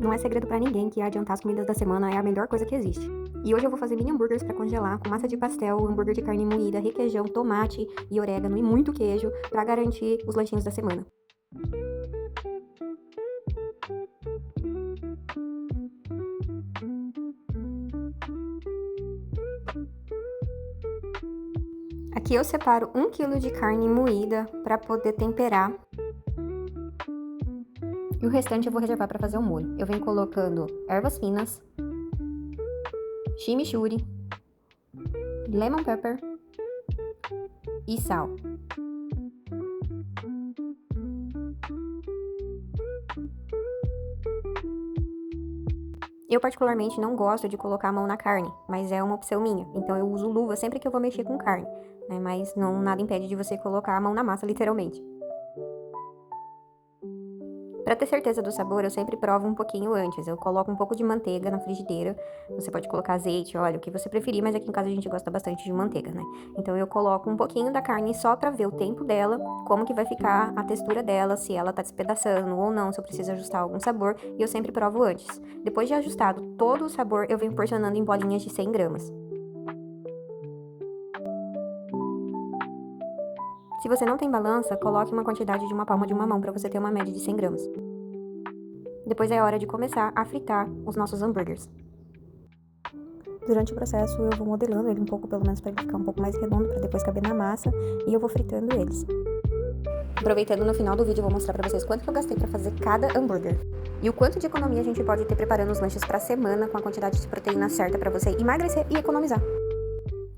Não é segredo pra ninguém que adiantar as comidas da semana é a melhor coisa que existe. E hoje eu vou fazer mini hambúrgueres pra congelar com massa de pastel, hambúrguer de carne moída, requeijão, tomate e orégano e muito queijo pra garantir os lanchinhos da semana. Aqui eu separo 1 kg de carne moída pra poder temperar. E o restante eu vou reservar para fazer o molho. Eu venho colocando ervas finas, chimichurri, lemon pepper e sal. Eu particularmente não gosto de colocar a mão na carne, mas é uma opção minha. Então eu uso luva sempre que eu vou mexer com carne, né? Mas não, nada impede de você colocar a mão na massa, literalmente. Para ter certeza do sabor, eu sempre provo um pouquinho antes. Eu coloco um pouco de manteiga na frigideira. Você pode colocar azeite, óleo, o que você preferir, mas aqui em casa a gente gosta bastante de manteiga, né? Então eu coloco um pouquinho da carne só para ver o tempo dela, como que vai ficar a textura dela, se ela tá despedaçando ou não, se eu preciso ajustar algum sabor, e eu sempre provo antes. Depois de ajustado todo o sabor, eu venho porcionando em bolinhas de 100 gramas. Se você não tem balança, coloque uma quantidade de uma palma de uma mão para você ter uma média de 100 gramas. Depois é hora de começar a fritar os nossos hambúrgueres. Durante o processo eu vou modelando ele um pouco, pelo menos para ele ficar um pouco mais redondo, para depois caber na massa, e eu vou fritando eles. Aproveitando, no final do vídeo eu vou mostrar para vocês quanto que eu gastei para fazer cada hambúrguer. E o quanto de economia a gente pode ter preparando os lanches para a semana com a quantidade de proteína certa para você emagrecer e economizar.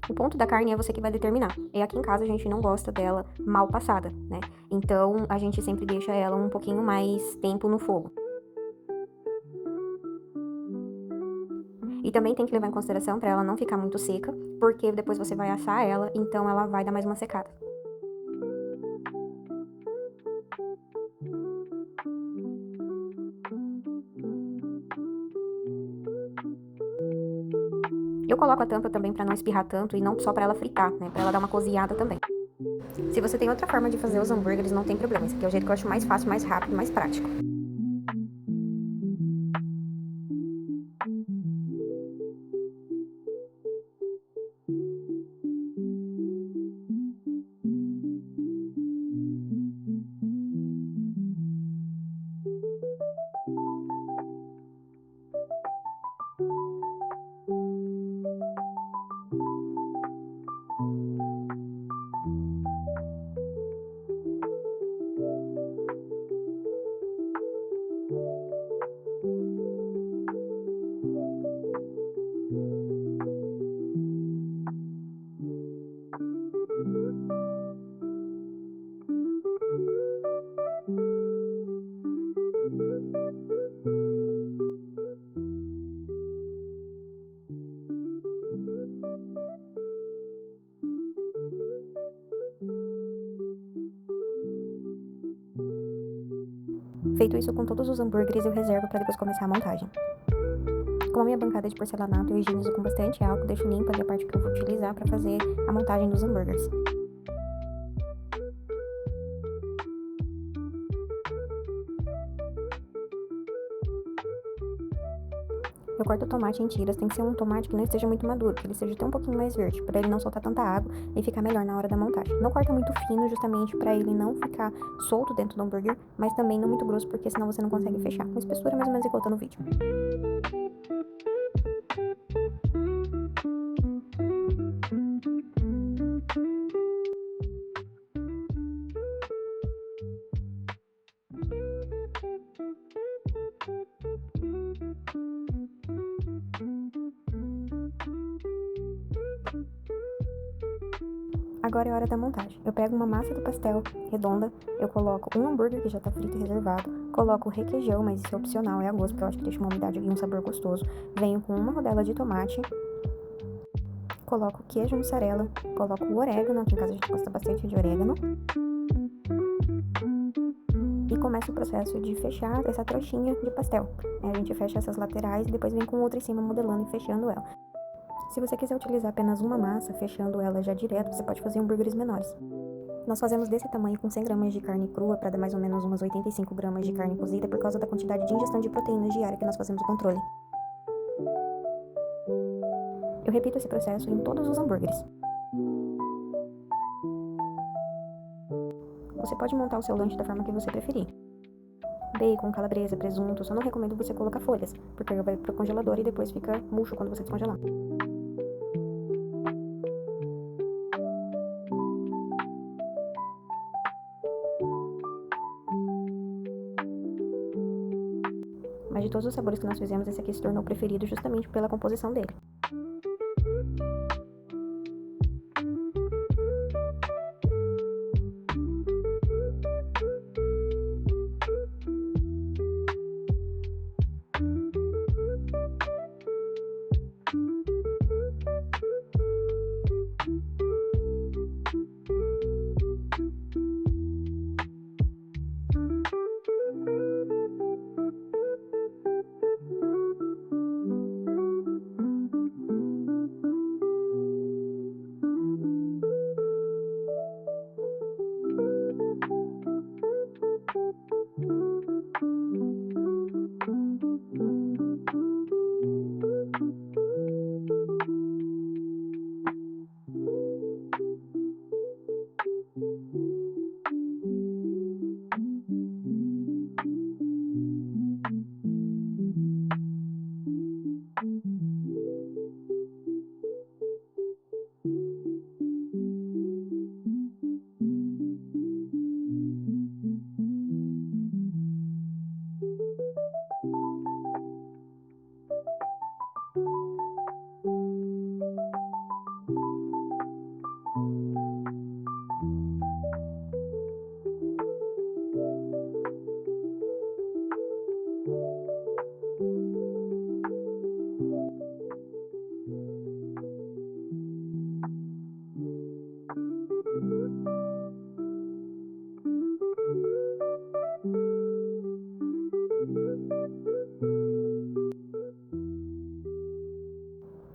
O ponto da carne é você que vai determinar. E aqui em casa a gente não gosta dela mal passada, né? Então a gente sempre deixa ela um pouquinho mais tempo no fogo. E também tem que levar em consideração para ela não ficar muito seca, porque depois você vai assar ela, então ela vai dar mais uma secada. Eu coloco a tampa também para não espirrar tanto e não só para ela fritar, né? Para ela dar uma cozinhada também. Se você tem outra forma de fazer os hambúrgueres, não tem problema. Esse aqui é o jeito que eu acho mais fácil, mais rápido, mais prático. Feito isso com todos os hambúrgueres, eu reservo para depois começar a montagem. Como a minha bancada é de porcelanato, eu higienizo com bastante álcool, deixo limpa ali a parte que eu vou utilizar para fazer a montagem dos hambúrgueres. Eu corto o tomate em tiras, tem que ser um tomate que não esteja muito maduro, que ele seja até um pouquinho mais verde, para ele não soltar tanta água e ficar melhor na hora da montagem. Não corta muito fino, justamente para ele não ficar solto dentro do hambúrguer, mas também não muito grosso, porque senão você não consegue fechar. Com espessura mais ou menos igual tá no vídeo. Agora é a hora da montagem. Eu pego uma massa do pastel redonda, eu coloco um hambúrguer que já tá frito e reservado, coloco requeijão, mas isso é opcional, é a gosto, porque eu acho que deixa uma umidade e um sabor gostoso. Venho com uma rodela de tomate, coloco queijo mussarela, coloco o orégano, aqui em casa a gente gosta bastante de orégano. E começa o processo de fechar essa trouxinha de pastel. A gente fecha essas laterais e depois vem com outra em cima modelando e fechando ela. Se você quiser utilizar apenas uma massa, fechando ela já direto, você pode fazer hambúrgueres menores. Nós fazemos desse tamanho com 100 gramas de carne crua para dar mais ou menos umas 85 gramas de carne cozida por causa da quantidade de ingestão de proteínas diária que nós fazemos o controle. Eu repito esse processo em todos os hambúrgueres. Você pode montar o seu lanche da forma que você preferir. Bacon, calabresa, presunto, só não recomendo você colocar folhas, porque vai pro congelador e depois fica murcho quando você descongelar. Mas de todos os sabores que nós fizemos, esse aqui se tornou o preferido justamente pela composição dele.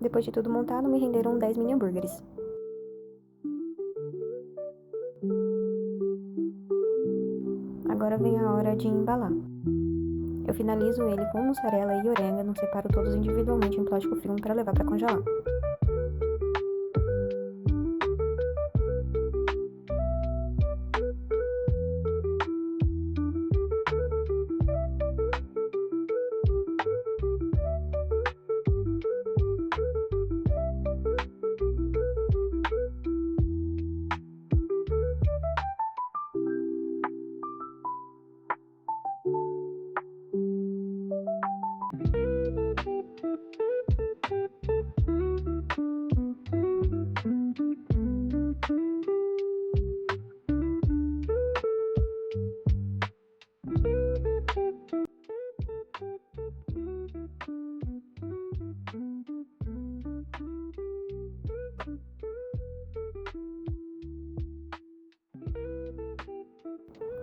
Depois de tudo montado, me renderam 10 mini hambúrgueres. Agora vem a hora de embalar. Eu finalizo ele com mussarela e orégano, separo todos individualmente em plástico filme para levar para congelar.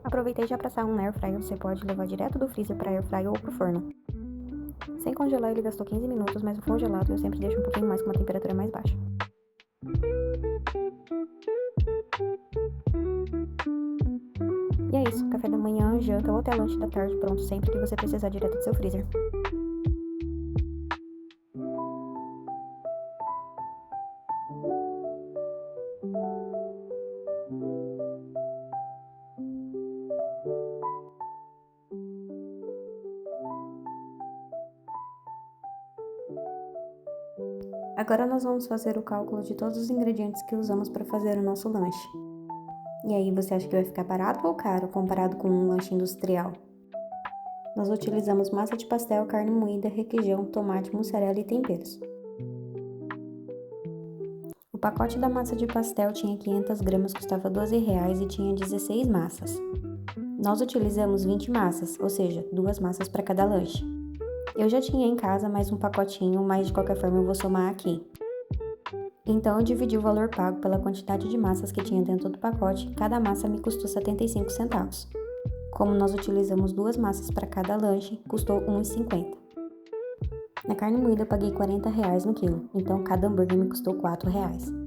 Aproveitei já para assar um air fryer, você pode levar direto do freezer para air fryer ou pro forno. Sem congelar ele gastou 15 minutos, mas o congelado eu sempre deixo um pouquinho mais com uma temperatura mais baixa. E é isso, café da manhã, janta ou até lanche da tarde pronto sempre que você precisar direto do seu freezer. Agora nós vamos fazer o cálculo de todos os ingredientes que usamos para fazer o nosso lanche. E aí, você acha que vai ficar barato ou caro comparado com um lanche industrial? Nós utilizamos massa de pastel, carne moída, requeijão, tomate, mussarela e temperos. O pacote da massa de pastel tinha 500 gramas, custava R$12 e tinha 16 massas. Nós utilizamos 20 massas, ou seja, 2 massas para cada lanche. Eu já tinha em casa mais um pacotinho, mas de qualquer forma eu vou somar aqui. Então eu dividi o valor pago pela quantidade de massas que tinha dentro do pacote, cada massa me custou 75 centavos. Como nós utilizamos 2 massas para cada lanche, custou R$1,50. Na carne moída eu paguei R$40 no quilo, então cada hambúrguer me custou R$4.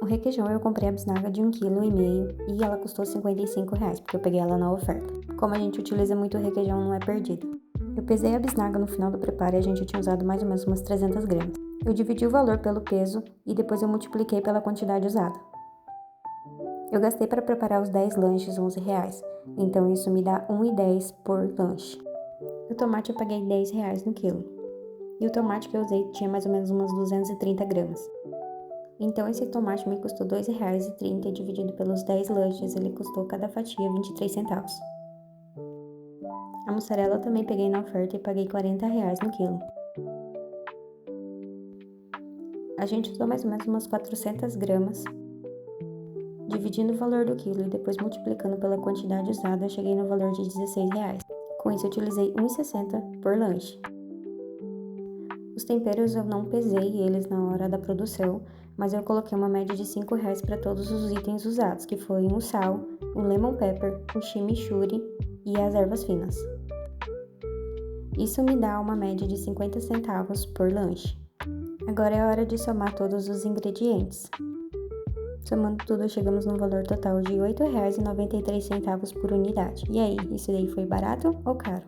O requeijão eu comprei a bisnaga de 1,5 kg e ela custou R$ 55, porque eu peguei ela na oferta. Como a gente utiliza muito requeijão, não é perdido. Eu pesei a bisnaga no final do preparo e a gente tinha usado mais ou menos umas 300 gramas. Eu dividi o valor pelo peso e depois eu multipliquei pela quantidade usada. Eu gastei para preparar os 10 lanches R$ 11, então isso me dá R$ 1,10 por lanche. O tomate eu paguei R$ 10 no quilo. E o tomate que eu usei tinha mais ou menos umas 230 gramas. Então esse tomate me custou R$ 2,30 e dividido pelos 10 lanches, ele custou cada fatia 23 centavos. A mussarela eu também peguei na oferta e paguei R$ 40 no quilo. A gente usou mais ou menos umas 400 gramas. Dividindo o valor do quilo e depois multiplicando pela quantidade usada, eu cheguei no valor de R$ 16. Com isso eu utilizei R$ 1,60 por lanche. Os temperos eu não pesei eles na hora da produção, mas eu coloquei uma média de R$ 5 para todos os itens usados, que foi o sal, o lemon pepper, o chimichurri e as ervas finas. Isso me dá uma média de 50 centavos por lanche. Agora é a hora de somar todos os ingredientes. Somando tudo, chegamos num valor total de R$ 8,93 por unidade. E aí, isso daí foi barato ou caro?